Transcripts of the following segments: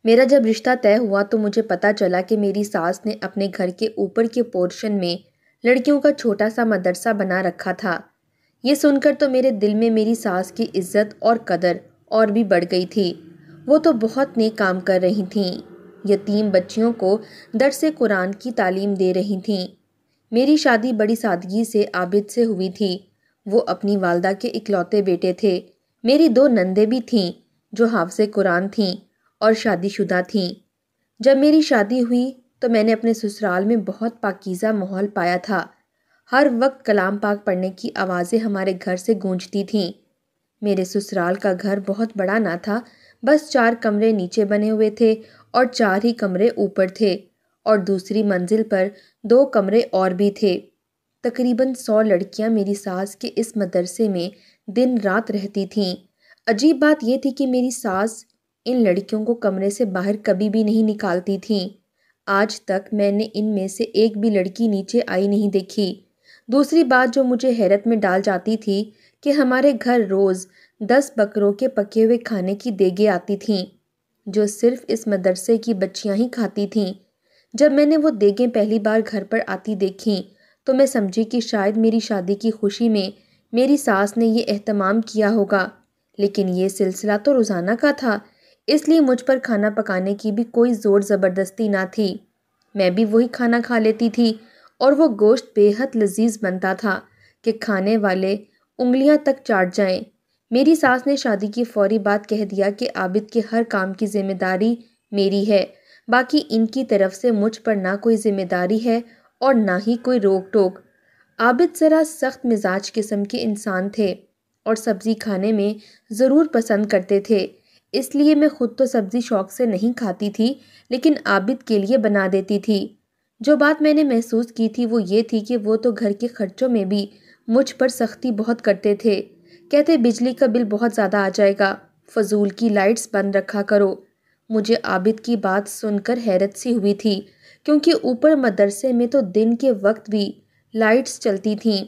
میرا جب رشتہ طے ہوا تو مجھے پتہ چلا کہ میری ساس نے اپنے گھر کے اوپر کے پورشن میں لڑکیوں کا چھوٹا سا مدرسہ بنا رکھا تھا۔ یہ سن کر تو میرے دل میں میری ساس کی عزت اور قدر اور بھی بڑھ گئی تھی۔ وہ تو بہت نیک کام کر رہی تھیں، یتیم بچیوں کو درس قرآن کی تعلیم دے رہی تھیں۔ میری شادی بڑی سادگی سے عابد سے ہوئی تھی۔ وہ اپنی والدہ کے اکلوتے بیٹے تھے۔ میری 2 نندیں بھی تھیں جو حافظ قرآن تھیں اور شادی شدہ تھیں۔ جب میری شادی ہوئی تو میں نے اپنے سسرال میں بہت پاکیزہ ماحول پایا تھا۔ ہر وقت کلام پاک پڑھنے کی آوازیں ہمارے گھر سے گونجتی تھیں۔ میرے سسرال کا گھر بہت بڑا نہ تھا، بس 4 کمرے نیچے بنے ہوئے تھے اور 4 ہی کمرے اوپر تھے، اور دوسری منزل پر 2 کمرے اور بھی تھے۔ تقریباً 100 لڑکیاں میری ساس کے اس مدرسے میں دن رات رہتی تھیں۔ عجیب بات یہ تھی کہ میری ساس ان لڑکیوں کو کمرے سے باہر کبھی بھی نہیں نکالتی تھیں۔ آج تک میں نے ان میں سے ایک بھی لڑکی نیچے آئی نہیں دیکھی۔ دوسری بات جو مجھے حیرت میں ڈال جاتی تھی کہ ہمارے گھر روز 10 بکروں کے پکے ہوئے کھانے کی دیگیں آتی تھیں، جو صرف اس مدرسے کی بچیاں ہی کھاتی تھیں۔ جب میں نے وہ دیگیں پہلی بار گھر پر آتی دیکھیں تو میں سمجھی کہ شاید میری شادی کی خوشی میں میری ساس نے یہ اہتمام کیا ہوگا، لیکن یہ سلسلہ تو روزانہ کا تھا، اس لیے مجھ پر کھانا پکانے کی بھی کوئی زور زبردستی نہ تھی۔ میں بھی وہی کھانا کھا لیتی تھی اور وہ گوشت بے حد لذیذ بنتا تھا کہ کھانے والے انگلیاں تک چاٹ جائیں۔ میری ساس نے شادی کی فوری بعد کہہ دیا کہ عابد کے ہر کام کی ذمہ داری میری ہے، باقی ان کی طرف سے مجھ پر نہ کوئی ذمہ داری ہے اور نہ ہی کوئی روک ٹوک۔ عابد ذرا سخت مزاج قسم کے انسان تھے اور سبزی کھانے میں ضرور پسند کرتے تھے، اس لیے میں خود تو سبزی شوق سے نہیں کھاتی تھی، لیکن عابد کے لیے بنا دیتی تھی۔ جو بات میں نے محسوس کی تھی وہ یہ تھی کہ وہ تو گھر کے خرچوں میں بھی مجھ پر سختی بہت کرتے تھے۔ کہتے بجلی کا بل بہت زیادہ آ جائے گا، فضول کی لائٹس بند رکھا کرو۔ مجھے عابد کی بات سن کر حیرت سی ہوئی تھی، کیونکہ اوپر مدرسے میں تو دن کے وقت بھی لائٹس چلتی تھیں۔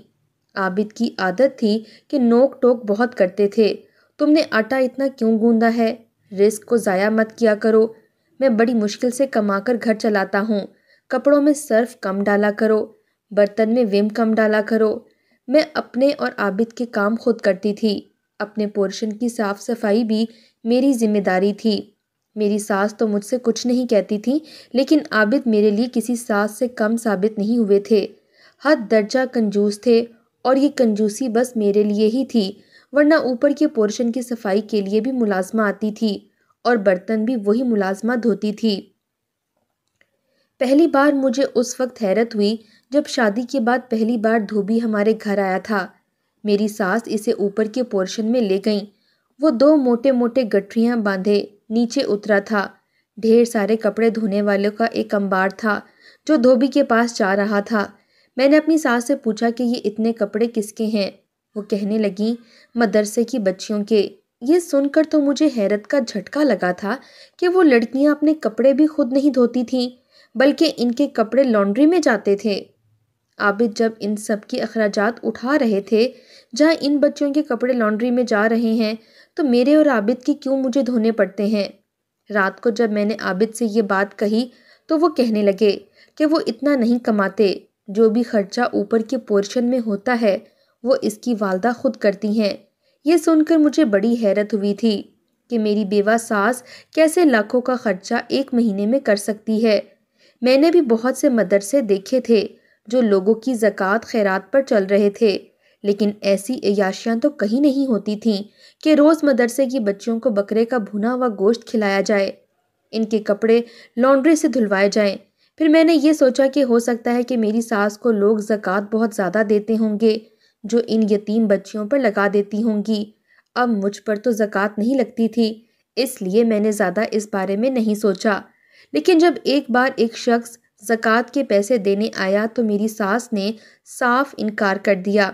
عابد کی عادت تھی کہ نوک ٹوک بہت کرتے تھے، تم نے آٹا اتنا کیوں گوندا ہے، رزق کو ضائع مت کیا کرو، میں بڑی مشکل سے کما کر گھر چلاتا ہوں، کپڑوں میں سرف کم ڈالا کرو، برتن میں ویم کم ڈالا کرو۔ میں اپنے اور عابد کے کام خود کرتی تھی، اپنے پورشن کی صاف صفائی بھی میری ذمہ داری تھی۔ میری ساس تو مجھ سے کچھ نہیں کہتی تھی، لیکن عابد میرے لیے کسی ساس سے کم ثابت نہیں ہوئے تھے۔ حد درجہ کنجوس تھے، اور یہ کنجوسی بس میرے لیے ہی تھی، ورنہ اوپر کے پورشن کی صفائی کے لیے بھی ملازمہ آتی تھی اور برتن بھی وہی ملازمہ دھوتی تھی۔ پہلی بار مجھے اس وقت حیرت ہوئی جب شادی کے بعد پہلی بار دھوبی ہمارے گھر آیا تھا۔ میری ساس اسے اوپر کے پورشن میں لے گئیں۔ وہ 2 موٹے موٹے گٹھریاں باندھے نیچے اترا تھا۔ ڈھیر سارے کپڑے دھونے والوں کا ایک انبار تھا جو دھوبی کے پاس جا رہا تھا۔ میں نے اپنی ساس سے پوچھا کہ یہ اتنے کپڑے کس کے ہیں؟ وہ کہنے لگیں مدرسے کی بچیوں کے۔ یہ سن کر تو مجھے حیرت کا جھٹکا لگا تھا کہ وہ لڑکیاں اپنے کپڑے بھی خود نہیں دھوتی تھیں، بلکہ ان کے کپڑے لانڈری میں جاتے تھے۔ عابد جب ان سب کے اخراجات اٹھا رہے تھے، جہاں ان بچوں کے کپڑے لانڈری میں جا رہے ہیں تو میرے اور عابد کی کیوں مجھے دھونے پڑتے ہیں؟ رات کو جب میں نے عابد سے یہ بات کہی تو وہ کہنے لگے کہ وہ اتنا نہیں کماتے، جو بھی خرچہ اوپر کے پورشن میں ہوتا ہے وہ اس کی والدہ خود کرتی ہیں۔ یہ سن کر مجھے بڑی حیرت ہوئی تھی کہ میری بیوہ ساس کیسے لاکھوں کا خرچہ ایک مہینے میں کر سکتی ہے۔ میں نے بھی بہت سے مدرسے دیکھے تھے جو لوگوں کی زکوٰۃ خیرات پر چل رہے تھے، لیکن ایسی عیاشیاں تو کہیں نہیں ہوتی تھیں کہ روز مدرسے کی بچیوں کو بکرے کا بھنا ہوا گوشت کھلایا جائے، ان کے کپڑے لانڈری سے دھلوائے جائیں۔ پھر میں نے یہ سوچا کہ ہو سکتا ہے کہ میری ساس کو لوگ زکوٰۃ بہت زیادہ دیتے ہوں گے جو ان یتیم بچیوں پر لگا دیتی ہوں گی۔ اب مجھ پر تو زکوٰۃ نہیں لگتی تھی، اس لیے میں نے زیادہ اس بارے میں نہیں سوچا، لیکن جب ایک بار ایک شخص زکوٰۃ کے پیسے دینے آیا تو میری ساس نے صاف انکار کر دیا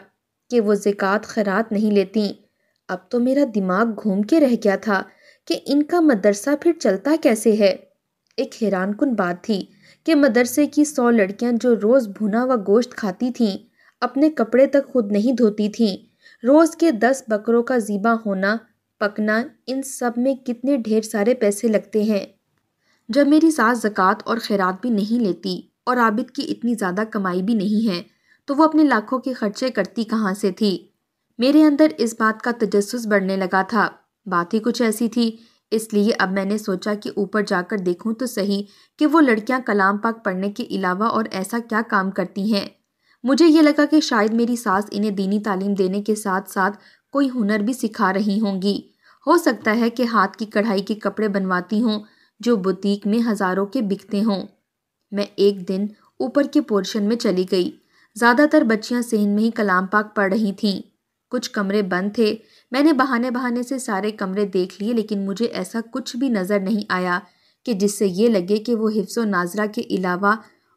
کہ وہ زکوٰۃ خیرات نہیں لیتیں۔ اب تو میرا دماغ گھوم کے رہ گیا تھا کہ ان کا مدرسہ پھر چلتا کیسے ہے۔ ایک حیران کن بات تھی کہ مدرسے کی 100 لڑکیاں جو روز بھنا ہوا گوشت کھاتی تھیں، اپنے کپڑے تک خود نہیں دھوتی تھیں۔ روز کے 10 بکروں کا ذبح ہونا، پکنا، ان سب میں کتنے ڈھیر سارے پیسے لگتے ہیں۔ جب میری ساس زکوٰۃ اور خیرات بھی نہیں لیتی اور عابد کی اتنی زیادہ کمائی بھی نہیں ہے تو وہ اپنے لاکھوں کے خرچے کرتی کہاں سے تھی؟ میرے اندر اس بات کا تجسس بڑھنے لگا تھا۔ بات ہی کچھ ایسی تھی، اس لیے اب میں نے سوچا کہ اوپر جا کر دیکھوں تو صحیح کہ وہ لڑکیاں کلام پاک پڑھنے کے علاوہ اور ایسا کیا کام کرتی ہیں۔ مجھے یہ لگا کہ شاید میری ساس انہیں دینی تعلیم دینے کے ساتھ ساتھ کوئی ہنر بھی سکھا رہی ہوں گی۔ ہو سکتا ہے کہ ہاتھ کی کڑھائی کے کپڑے بنواتی ہوں جو بوتیک میں ہزاروں کے بکتے ہوں۔ میں ایک دن اوپر کے پورشن میں چلی گئی۔ زیادہ تر بچیاں صحن میں ہی کلام پاک پڑھ رہی تھیں۔ کچھ کمرے بند تھے۔ میں نے بہانے سے سارے کمرے دیکھ لیے، لیکن مجھے ایسا کچھ بھی نظر نہیں آیا کہ جس سے یہ لگے کہ وہ حفظ و ناظرہ کے علاوہ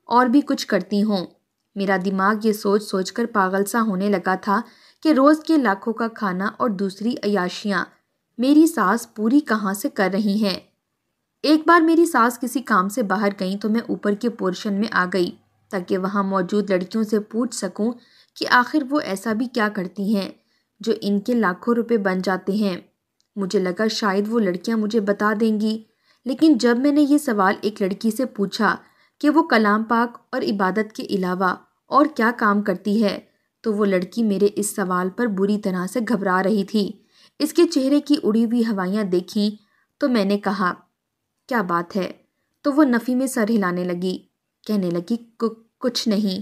اور بھی کچھ کرتی ہوں۔ میرا دماغ یہ سوچ سوچ کر پاگل سا ہونے لگا تھا کہ روز کے لاکھوں کا کھانا اور دوسری عیاشیاں میری ساس پوری کہاں سے کر رہی ہیں۔ ایک بار میری ساس کسی کام سے باہر گئیں تو میں اوپر کے پورشن میں آ گئی تاکہ وہاں موجود لڑکیوں سے پوچھ سکوں کہ آخر وہ ایسا بھی کیا کرتی ہیں جو ان کے لاکھوں روپے بن جاتے ہیں۔ مجھے لگا شاید وہ لڑکیاں مجھے بتا دیں گی، لیکن جب میں نے یہ سوال ایک لڑکی سے پوچھا کہ وہ کلام پاک اور عبادت کے علاوہ اور کیا کام کرتی ہے تو وہ لڑکی میرے اس سوال پر بری طرح سے گھبرا رہی تھی۔ اس کے چہرے کی اڑی ہوئی ہوائیاں دیکھیں تو میں نے کہا، کیا بات ہے؟ تو وہ نفی میں سر ہلانے لگی، کہنے لگی کچھ نہیں۔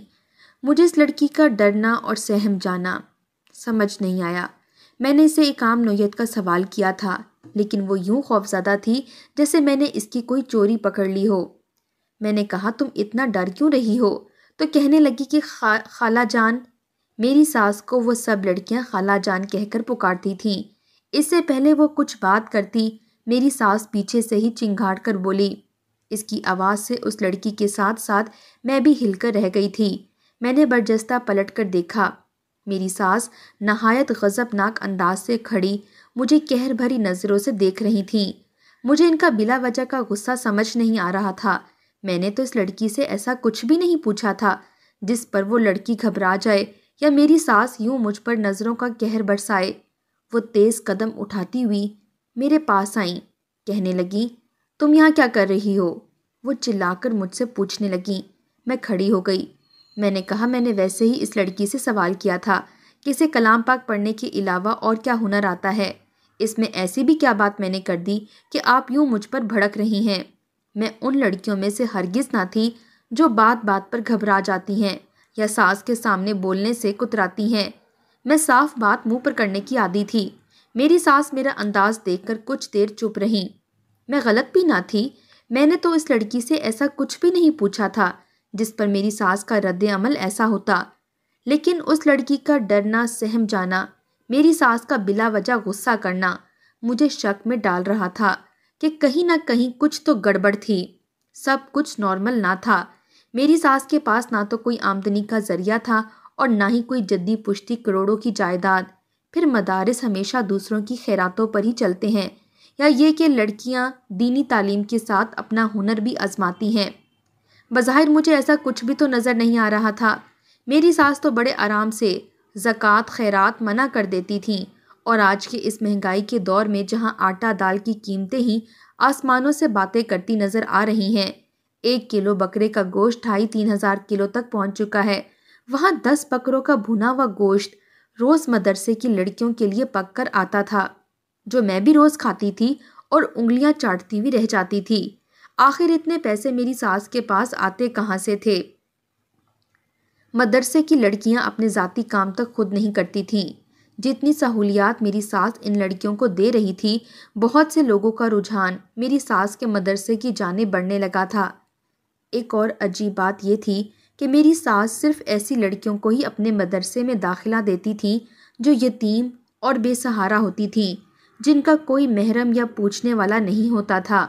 مجھے اس لڑکی کا ڈرنا اور سہم جانا سمجھ نہیں آیا۔ میں نے اسے ایک عام نوعیت کا سوال کیا تھا، لیکن وہ یوں خوفزدہ تھی جیسے میں نے اس کی کوئی چوری پکڑ لی ہو۔ میں نے کہا، تم اتنا ڈر کیوں رہی ہو؟ تو کہنے لگی کہ خالہ جان۔ میری ساس کو وہ سب لڑکیاں خالہ جان کہہ کر پکارتی تھیں۔ اس سے پہلے وہ کچھ بات کرتی، میری ساس پیچھے سے ہی چنگھاڑ کر بولی۔ اس کی آواز سے اس لڑکی کے ساتھ ساتھ میں بھی ہل کر رہ گئی تھی۔ میں نے برجستہ پلٹ کر دیکھا۔ میری ساس نہایت غضبناک انداز سے کھڑی مجھے قہر بھری نظروں سے دیکھ رہی تھیں۔ مجھے ان کا بلا وجہ کا غصہ سمجھ نہیں آ رہا تھا۔ میں نے تو اس لڑکی سے ایسا کچھ بھی نہیں پوچھا تھا جس پر وہ لڑکی گھبرا جائے یا میری ساس یوں مجھ پر نظروں کا قہر برسائے۔ وہ تیز قدم اٹھاتی ہوئی میرے پاس آئیں، کہنے لگی، تم یہاں کیا کر رہی ہو؟ وہ چلا کر مجھ سے پوچھنے لگیں۔ میں کھڑی ہو گئی۔ میں نے کہا، میں نے ویسے ہی اس لڑکی سے سوال کیا تھا کہ اسے کلام پاک پڑھنے کے علاوہ اور کیا ہنر آتا ہے۔ اس میں ایسی بھی کیا بات میں نے کر دی کہ آپ یوں مجھ پر بھڑک رہی ہیں؟ میں ان لڑکیوں میں سے ہرگز نہ تھی جو بات بات پر گھبرا جاتی ہیں یا ساس کے سامنے بولنے سے کتراتی ہیں۔ میں صاف بات منہ پر کرنے کی عادی تھی۔ میری ساس میرا انداز دیکھ کر کچھ دیر چپ رہیں۔ میں غلط بھی نہ تھی۔ میں نے تو اس لڑکی سے ایسا کچھ بھی نہیں پوچھا تھا جس پر میری ساس کا رد عمل ایسا ہوتا، لیکن اس لڑکی کا ڈرنا، سہم جانا، میری ساس کا بلا وجہ غصہ کرنا مجھے شک میں ڈال رہا تھا کہ کہیں نہ کہیں کچھ تو گڑبڑ تھی۔ سب کچھ نارمل نہ تھا۔ میری ساس کے پاس نہ تو کوئی آمدنی کا ذریعہ تھا اور نہ ہی کوئی جدی پشتی کروڑوں کی جائیداد۔ پھر مدارس ہمیشہ دوسروں کی خیراتوں پر ہی چلتے ہیں، یا یہ کہ لڑکیاں دینی تعلیم کے ساتھ اپنا ہنر بھی آزماتی ہیں۔ بظاہر مجھے ایسا کچھ بھی تو نظر نہیں آ رہا تھا۔ میری ساس تو بڑے آرام سے زکوٰۃ خیرات منع کر دیتی تھیں، اور آج کے اس مہنگائی کے دور میں جہاں آٹا دال کی قیمتیں ہی آسمانوں سے باتیں کرتی نظر آ رہی ہیں، 1 کلو بکرے کا گوشت 2500-3000 کلو تک پہنچ چکا ہے، وہاں 10 بکروں کا بھنا ہوا گوشت روز مدرسے کی لڑکیوں کے لیے پک کر آتا تھا، جو میں بھی روز کھاتی تھی اور انگلیاں چاٹتی ہوئی رہ جاتی تھی۔ آخر اتنے پیسے میری ساس کے پاس آتے کہاں سے تھے؟ مدرسے کی لڑکیاں اپنے ذاتی کام تک خود نہیں کرتی تھیں۔ جتنی سہولیات میری ساس ان لڑکیوں کو دے رہی تھی، بہت سے لوگوں کا رجحان میری ساس کے مدرسے کی جانب بڑھنے لگا تھا۔ ایک اور عجیب بات یہ تھی کہ میری ساس صرف ایسی لڑکیوں کو ہی اپنے مدرسے میں داخلہ دیتی تھیں جو یتیم اور بے سہارا ہوتی تھیں، جن کا کوئی محرم یا پوچھنے والا نہیں ہوتا تھا۔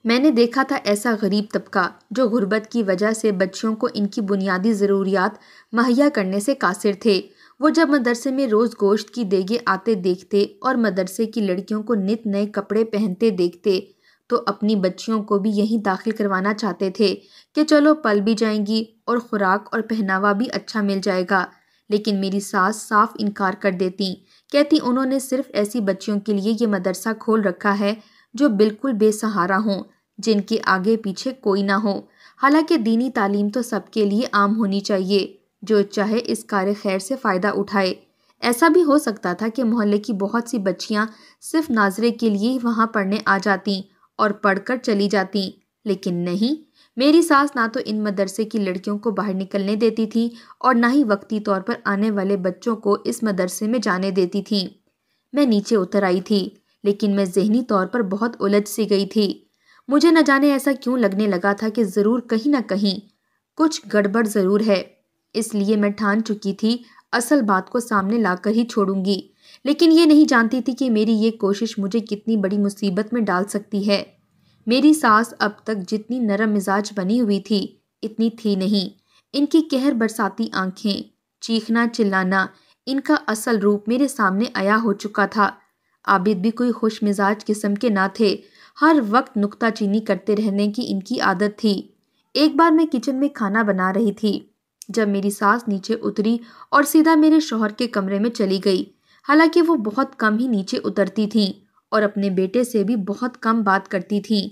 میں نے دیکھا تھا ایسا غریب طبقہ جو غربت کی وجہ سے بچیوں کو ان کی بنیادی ضروریات مہیا کرنے سے قاصر تھے۔ وہ جب مدرسے میں روز گوشت کی دیگیں آتے دیکھتے اور مدرسے کی لڑکیوں کو نت نئے کپڑے پہنتے دیکھتے تو اپنی بچیوں کو بھی یہیں داخل کروانا چاہتے تھے کہ چلو پل بھی جائیں گی اور خوراک اور پہناوا بھی اچھا مل جائے گا۔ لیکن میری ساس صاف انکار کر دیتی، کہتی انہوں نے صرف ایسی بچیوں کے لیے یہ مدرسہ کھول رکھا ہے جو بالکل بے سہارا ہوں، جن کے آگے پیچھے کوئی نہ ہو۔ حالانکہ دینی تعلیم تو سب کے لیے عام ہونی چاہیے، جو چاہے اس کار خیر سے فائدہ اٹھائے۔ ایسا بھی ہو سکتا تھا کہ محلے کی بہت سی بچیاں صرف ناظرے کے لیے ہی وہاں پڑھنے آ جاتیں اور پڑھ کر چلی جاتیں، لیکن نہیں، میری ساس نہ تو ان مدرسے کی لڑکیوں کو باہر نکلنے دیتی تھی اور نہ ہی وقتی طور پر آنے والے بچوں کو اس مدرسے میں جانے دیتی تھی۔ میں نیچے اتر آئی تھی، لیکن میں ذہنی طور پر بہت الجھ سی گئی تھی۔ مجھے نہ جانے ایسا کیوں لگنے لگا تھا کہ ضرور کہیں نہ کہیں کچھ گڑبڑ ضرور ہے، اس لیے میں ٹھان چکی تھی اصل بات کو سامنے لا کر ہی چھوڑوں گی، لیکن یہ نہیں جانتی تھی کہ میری یہ کوشش مجھے کتنی بڑی مصیبت میں ڈال سکتی ہے۔ میری ساس اب تک جتنی نرم مزاج بنی ہوئی تھی اتنی تھی نہیں۔ ان کی قہر برساتی آنکھیں، چیخنا چلانا، ان کا اصل روپ میرے سامنے عیاں ہو چکا تھا۔ عابد بھی کوئی خوش مزاج قسم کے نہ تھے، ہر وقت نکتہ چینی کرتے رہنے کی ان کی عادت تھی۔ ایک بار میں کچن میں کھانا بنا رہی تھی جب میری ساس نیچے اتری اور سیدھا میرے شوہر کے کمرے میں چلی گئی۔ حالانکہ وہ بہت کم ہی نیچے اترتی تھیں اور اپنے بیٹے سے بھی بہت کم بات کرتی تھیں۔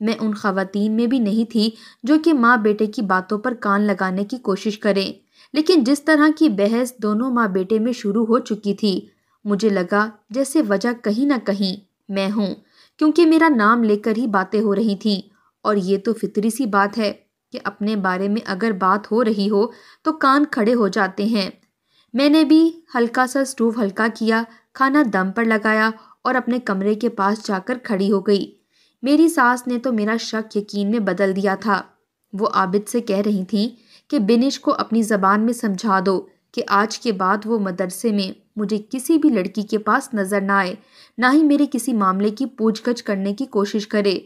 میں ان خواتین میں بھی نہیں تھی جو کہ ماں بیٹے کی باتوں پر کان لگانے کی کوشش کریں، لیکن جس طرح کی بحث دونوں ماں بیٹے میں شروع ہو چکی تھی، مجھے لگا جیسے وجہ کہیں نہ کہیں میں ہوں، کیونکہ میرا نام لے کر ہی باتیں ہو رہی تھیں، اور یہ تو فطری سی بات ہے کہ اپنے بارے میں اگر بات ہو رہی ہو تو کان کھڑے ہو جاتے ہیں۔ میں نے بھی ہلکا سا اسٹوو ہلکا کیا، کھانا دم پر لگایا اور اپنے کمرے کے پاس جا کر کھڑی ہو گئی۔ میری ساس نے تو میرا شک یقین میں بدل دیا تھا۔ وہ عابد سے کہہ رہی تھیں کہ بنش کو اپنی زبان میں سمجھا دو کہ آج کے بعد وہ مدرسے میں مجھے کسی بھی لڑکی کے پاس نظر نہ آئے، نہ ہی میرے کسی معاملے کی پوچھ گچھ کرنے کی کوشش کرے۔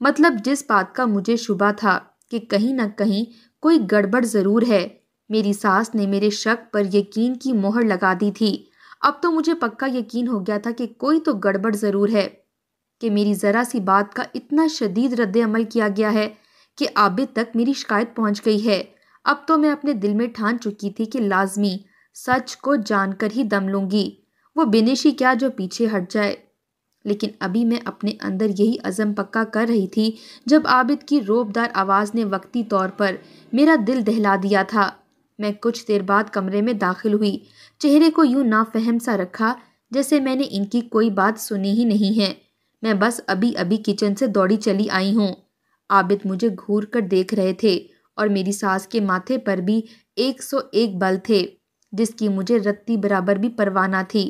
مطلب جس بات کا مجھے شبہ تھا کہ کہیں نہ کہیں کوئی گڑبڑ ضرور ہے، میری ساس نے میرے شک پر یقین کی مہر لگا دی تھی۔ اب تو مجھے پکا یقین ہو گیا تھا کہ کوئی تو گڑبڑ ضرور ہے، کہ میری ذرا سی بات کا اتنا شدید رد عمل کیا گیا ہے کہ عابد تک میری شکایت پہنچ گئی ہے۔ اب تو میں اپنے دل میں ٹھان چکی تھی کہ لازمی سچ کو جان کر ہی دم لوں گی، وہ بنش ہی کیا جو پیچھے ہٹ جائے۔ لیکن ابھی میں اپنے اندر یہی عزم پکا کر رہی تھی جب عابد کی روبدار آواز نے وقتی طور پر میرا دل دہلا دیا تھا۔ میں کچھ دیر بعد کمرے میں داخل ہوئی، چہرے کو یوں نافہم سا رکھا جیسے میں نے ان کی کوئی بات سنی ہی نہیں ہے، میں بس ابھی ابھی کچن سے دوڑی چلی آئی ہوں۔ عابد مجھے گھور کر دیکھ رہے تھے اور میری ساس کے ماتھے پر بھی 101 بل تھے، جس کی مجھے رتی برابر بھی پرواہ نہ تھی۔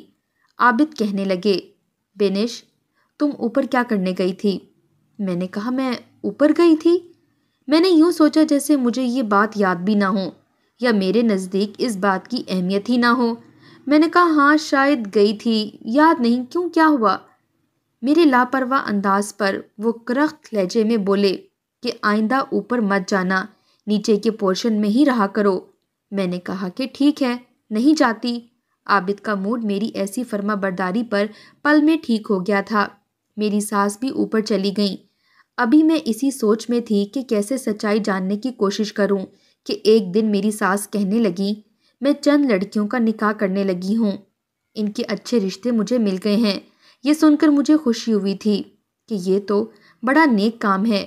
عابد کہنے لگے، بینش، تم اوپر کیا کرنے گئی تھی؟ میں نے کہا، میں اوپر گئی تھی؟ میں نے یوں سوچا جیسے مجھے یہ بات یاد بھی نہ ہو، یا میرے نزدیک اس بات کی اہمیت ہی نہ ہو۔ میں نے کہا، ہاں شاید گئی تھی، یاد نہیں، کیوں، کیا ہوا؟ میرے لاپرواہ انداز پر وہ کرخت لہجے میں بولے کہ آئندہ اوپر مت جانا، نیچے کے پورشن میں ہی رہا کرو۔ میں نے کہا کہ ٹھیک ہے، نہیں جاتی۔ عابد کا موڈ میری ایسی فرما برداری پر پل میں ٹھیک ہو گیا تھا۔ میری ساس بھی اوپر چلی گئیں۔ ابھی میں اسی سوچ میں تھی کہ کیسے سچائی جاننے کی کوشش کروں کہ ایک دن میری ساس کہنے لگی، میں چند لڑکیوں کا نکاح کرنے لگی ہوں، ان کے اچھے رشتے مجھے مل گئے ہیں۔ یہ سن کر مجھے خوشی ہوئی تھی کہ یہ تو بڑا نیک کام ہے۔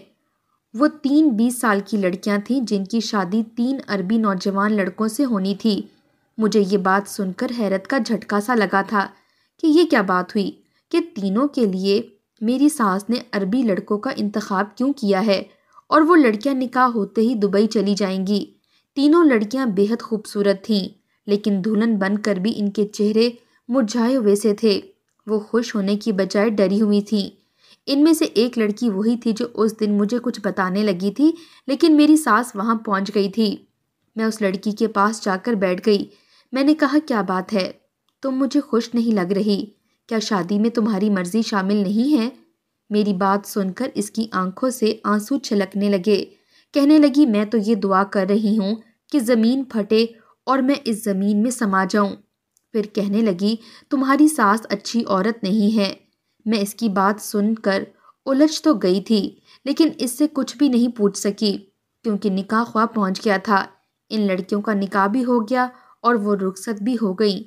وہ 20 سال کی لڑکیاں تھیں جن کی شادی 3 عربی نوجوان لڑکوں سے ہونی تھی۔ مجھے یہ بات سن کر حیرت کا جھٹکا سا لگا تھا کہ یہ کیا بات ہوئی کہ تینوں کے لیے میری ساس نے عربی لڑکوں کا انتخاب کیوں کیا ہے، اور وہ لڑکیاں نکاح ہوتے ہی دبئی چلی جائیں گی۔ تینوں لڑکیاں بے حد خوبصورت تھیں، لیکن دلہن بن کر بھی ان کے چہرے مرجھائے ہوئے سے تھے۔ وہ خوش ہونے کی بجائے ڈری ہوئی تھیں۔ ان میں سے ایک لڑکی وہی تھی جو اس دن مجھے کچھ بتانے لگی تھی، لیکن میری ساس وہاں پہنچ گئی تھی۔ میں اس لڑکی کے پاس جا کر بیٹھ گئی۔ میں نے کہا، کیا بات ہے، تم مجھے خوش نہیں لگ رہی، کیا شادی میں تمہاری مرضی شامل نہیں ہے؟ میری بات سن کر اس کی آنکھوں سے آنسو چھلکنے لگے۔ کہنے لگی، میں تو یہ دعا کر رہی ہوں کہ زمین پھٹے اور میں اس زمین میں سما جاؤں۔ پھر کہنے لگی، تمہاری ساس اچھی عورت نہیں ہے۔ میں اس کی بات سن کر الجھ تو گئی تھی، لیکن اس سے کچھ بھی نہیں پوچھ سکی کیونکہ نکاح خواہ پہنچ گیا تھا۔ ان لڑکیوں کا نکاح بھی ہو گیا اور وہ رخصت بھی ہو گئیں۔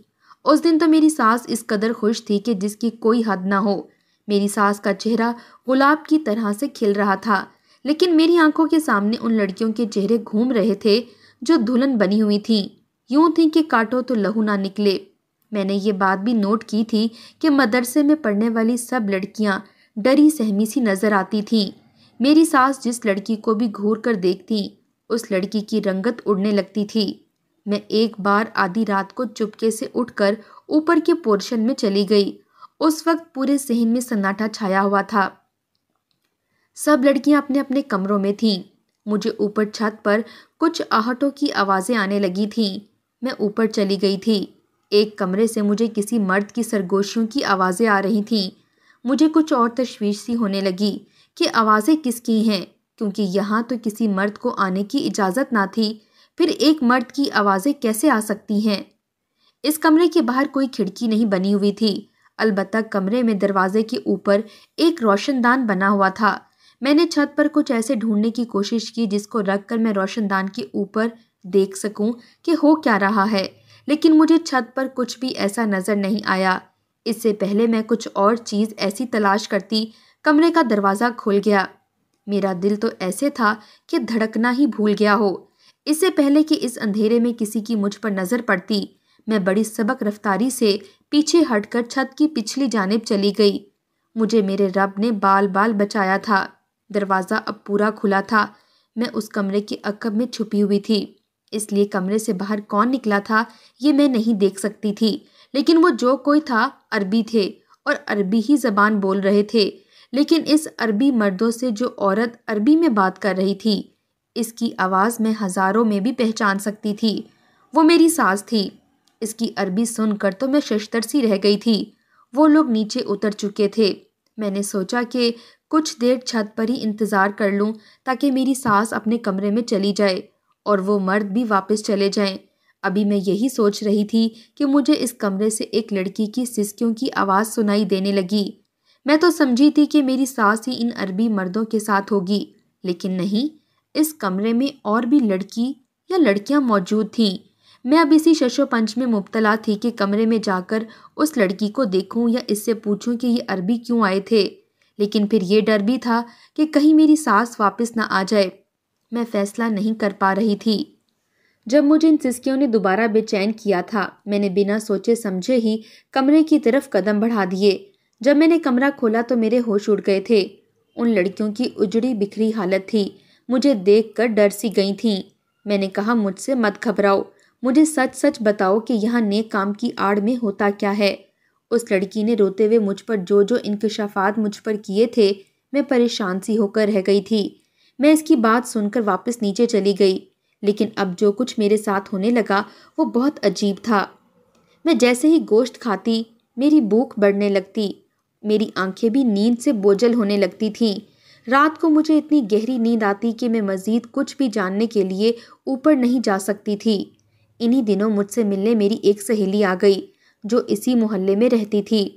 اس دن تو میری ساس اس قدر خوش تھی کہ جس کی کوئی حد نہ ہو۔ میری ساس کا چہرہ گلاب کی طرح سے کھل رہا تھا، لیکن میری آنکھوں کے سامنے ان لڑکیوں کے چہرے گھوم رہے تھے جو دلہن بنی ہوئی تھیں، یوں تھی کہ کاٹو تو لہو نہ نکلے۔ میں نے یہ بات بھی نوٹ کی تھی کہ مدرسے میں پڑھنے والی سب لڑکیاں ڈری سہمی سی نظر آتی تھیں۔ میری ساس جس لڑکی کو بھی گھور کر دیکھتی اس لڑکی کی رنگت اڑنے لگتی تھی۔ میں ایک بار آدھی رات کو چپکے سے اٹھ کر اوپر کے پورشن میں چلی گئی۔ اس وقت پورے صحن میں سناٹا چھایا ہوا تھا، سب لڑکیاں اپنے اپنے کمروں میں تھیں۔ مجھے اوپر چھت پر کچھ آہٹوں کی آوازیں آنے لگی تھیں۔ میں اوپر چلی گئی تھی۔ ایک کمرے سے مجھے کسی مرد کی سرگوشیوں کی آوازیں آ رہی تھیں۔ مجھے کچھ اور تشویش سی ہونے لگی کہ آوازیں کس کی ہیں، کیونکہ یہاں تو کسی مرد کو آنے کی اجازت نہ تھی، پھر ایک مرد کی آوازیں کیسے آ سکتی ہیں؟ اس کمرے کے باہر کوئی کھڑکی نہیں بنی ہوئی تھی، البتہ کمرے میں دروازے کے اوپر ایک روشن دان بنا ہوا تھا۔ میں نے چھت پر کچھ ایسے ڈھونڈنے کی کوشش کی جس کو رکھ کر میں روشن دان کے اوپر دیکھ سکوں کہ ہو کیا رہا ہے، لیکن مجھے چھت پر کچھ بھی ایسا نظر نہیں آیا۔ اس سے پہلے میں کچھ اور چیز ایسی تلاش کرتی، کمرے کا دروازہ کھل گیا۔ میرا دل تو ایسے تھا کہ دھڑکنا ہی بھول گیا ہو۔ اس سے پہلے کہ اس اندھیرے میں کسی کی مجھ پر نظر پڑتی، میں بڑی سبک رفتاری سے پیچھے ہٹ کر چھت کی پچھلی جانب چلی گئی۔ مجھے میرے رب نے بال بال بچایا تھا۔ دروازہ اب پورا کھلا تھا۔ میں اس کمرے کے عقب میں چھپی ہوئی تھی، اس لیے کمرے سے باہر کون نکلا تھا یہ میں نہیں دیکھ سکتی تھی، لیکن وہ جو کوئی تھا عربی تھے اور عربی ہی زبان بول رہے تھے۔ لیکن اس عربی مردوں سے جو عورت عربی میں بات کر رہی تھی، اس کی آواز میں ہزاروں میں بھی پہچان سکتی تھی۔ وہ میری ساس تھی۔ اس کی عربی سن کر تو میں ششدر سی رہ گئی تھی۔ وہ لوگ نیچے اتر چکے تھے۔ میں نے سوچا کہ کچھ دیر چھت پر ہی انتظار کر لوں تاکہ میری ساس اپنے کمرے میں چلی جائے اور وہ مرد بھی واپس چلے جائیں۔ ابھی میں یہی سوچ رہی تھی کہ مجھے اس کمرے سے ایک لڑکی کی سسکیوں کی آواز سنائی دینے لگی۔ میں تو سمجھی تھی کہ میری ساس ہی ان عربی مردوں کے ساتھ ہوگی، لیکن نہیں، اس کمرے میں اور بھی لڑکی یا لڑکیاں موجود تھیں۔ میں اب اسی شش و پنج میں مبتلا تھی کہ کمرے میں جا کر اس لڑکی کو دیکھوں یا اس سے پوچھوں کہ یہ عربی کیوں آئے تھے، لیکن پھر یہ ڈر بھی تھا کہ کہیں میری ساس واپس نہ آ جائے۔ میں فیصلہ نہیں کر پا رہی تھی۔ جب مجھے ان سسکیوں نے دوبارہ بے چین کیا تھا، میں نے بنا سوچے سمجھے ہی کمرے کی طرف قدم بڑھا دیے۔ جب میں نے کمرہ کھولا تو میرے ہوش اڑ گئے تھے۔ ان لڑکیوں کی اجڑی بکھری حالت تھی، مجھے دیکھ کر ڈر سی گئی تھیں۔ میں نے کہا، مجھ سے مت گھبراؤ، مجھے سچ سچ بتاؤ کہ یہاں نیک کام کی آڑ میں ہوتا کیا ہے۔ اس لڑکی نے روتے ہوئے مجھ پر جو انکشافات مجھ پر کیے تھے، میں پریشان سی ہو کر رہ گئی تھی۔ میں اس کی بات سن کر واپس نیچے چلی گئی، لیکن اب جو کچھ میرے ساتھ ہونے لگا وہ بہت عجیب تھا۔ میں جیسے ہی گوشت کھاتی میری بھوک بڑھنے لگتی، میری آنکھیں بھی نیند سے بوجھل ہونے لگتی تھیں۔ رات کو مجھے اتنی گہری نیند آتی کہ میں مزید کچھ بھی جاننے کے لیے اوپر نہیں جا سکتی تھی۔ انہی دنوں مجھ سے ملنے میری ایک سہیلی آ گئی جو اسی محلے میں رہتی تھی،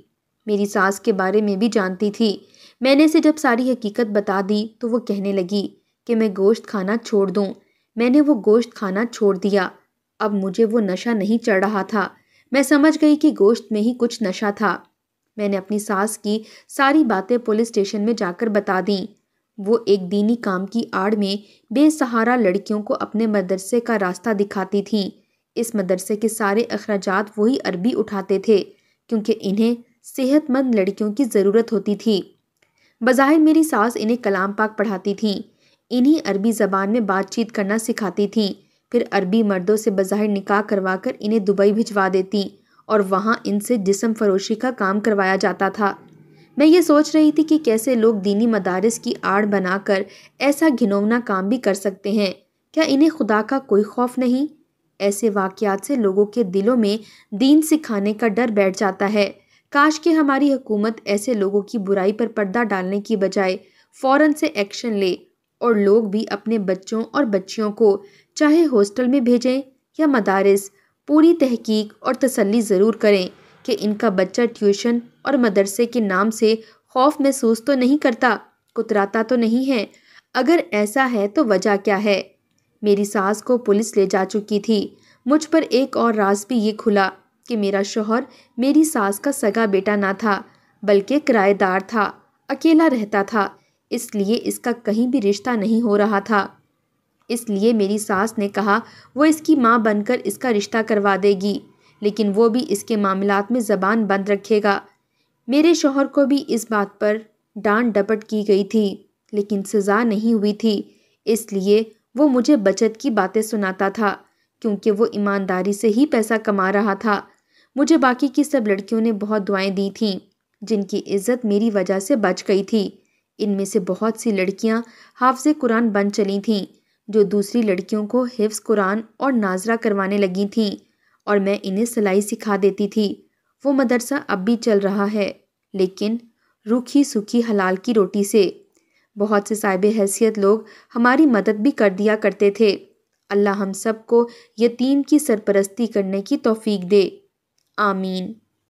میری ساس کے بارے میں بھی جانتی تھی۔ میں نے اسے جب ساری حقیقت بتا دی تو وہ کہنے لگی کہ میں گوشت کھانا چھوڑ دوں۔ میں نے وہ گوشت کھانا چھوڑ دیا۔ اب مجھے وہ نشہ نہیں چڑھ رہا تھا۔ میں سمجھ گئی کہ گوشت میں ہی کچھ نشہ تھا۔ میں نے اپنی ساس کی ساری باتیں پولیس اسٹیشن میں جا کر بتا دیں۔ وہ ایک دینی کام کی آڑ میں بے سہارا لڑکیوں کو اپنے مدرسے کا راستہ دکھاتی تھیں۔ اس مدرسے کے سارے اخراجات وہی عربی اٹھاتے تھے، کیونکہ انہیں صحت مند لڑکیوں کی ضرورت ہوتی تھی۔ بظاہر میری ساس انہیں کلام پاک پڑھاتی تھیں، انہی عربی زبان میں بات چیت کرنا سکھاتی تھیں، پھر عربی مردوں سے بظاہر نکاح کروا کر انہیں دبئی بھجوا دیتی اور وہاں ان سے جسم فروشی کا کام کروایا جاتا تھا۔ میں یہ سوچ رہی تھی کہ کیسے لوگ دینی مدارس کی آڑ بنا کر ایسا گھناؤنا کام بھی کر سکتے ہیں۔ کیا انہیں خدا کا کوئی خوف نہیں؟ ایسے واقعات سے لوگوں کے دلوں میں دین سکھانے کا ڈر بیٹھ جاتا ہے۔ کاش کہ ہماری حکومت ایسے لوگوں کی برائی پر پردہ ڈالنے کی بجائے فوراً سے ایکشن لے اور لوگ بھی اپنے بچوں اور بچیوں کو چاہے ہاسٹل میں بھیجیں یا مدارس، پوری تحقیق اور تسلی ضرور کریں کہ ان کا بچہ ٹیوشن اور مدرسے کے نام سے خوف محسوس تو نہیں کرتا، کتراتا تو نہیں ہے۔ اگر ایسا ہے تو وجہ کیا ہے؟ میری ساس کو پولیس لے جا چکی تھی۔ مجھ پر ایک اور راز بھی یہ کھلا کہ میرا شوہر میری ساس کا سگا بیٹا نہ تھا، بلکہ کرایہ دار تھا، اکیلا رہتا تھا۔ اس لیے اس کا کہیں بھی رشتہ نہیں ہو رہا تھا۔ اس لیے میری ساس نے کہا وہ اس کی ماں بن کر اس کا رشتہ کروا دے گی، لیکن وہ بھی اس کے معاملات میں زبان بند رکھے گا۔ میرے شوہر کو بھی اس بات پر ڈانٹ ڈپٹ کی گئی تھی، لیکن سزا نہیں ہوئی تھی، اس لیے وہ مجھے بچت کی باتیں سناتا تھا، کیونکہ وہ ایمانداری سے ہی پیسہ کما رہا تھا۔ مجھے باقی کی سب لڑکیوں نے بہت دعائیں دی تھیں، جن کی عزت میری وجہ سے بچ گئی تھی۔ ان میں سے بہت سی لڑکیاں حافظ قرآن بن چلی تھیں، جو دوسری لڑکیوں کو حفظ قرآن اور ناظرہ کروانے لگی تھیں، اور میں انہیں سلائی سکھا دیتی تھی۔ وہ مدرسہ اب بھی چل رہا ہے، لیکن روکھی سوکھی حلال کی روٹی سے۔ بہت سے صاحب حیثیت لوگ ہماری مدد بھی کر دیا کرتے تھے۔ اللہ ہم سب کو یتیم کی سرپرستی کرنے کی توفیق دے، آمین۔